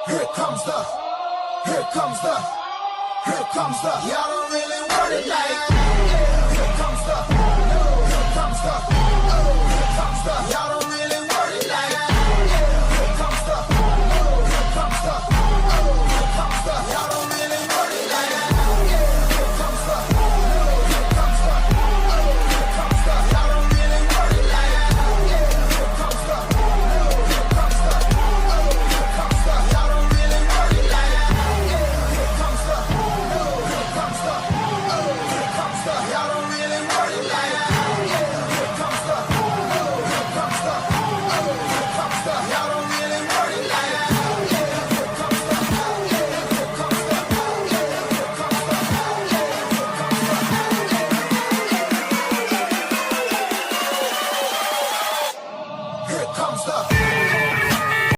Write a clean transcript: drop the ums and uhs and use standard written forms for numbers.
Here comes the, here comes the, here comes the. Y'all don't really want it like. Here comes the, here comes the, here comes the. Y'all don't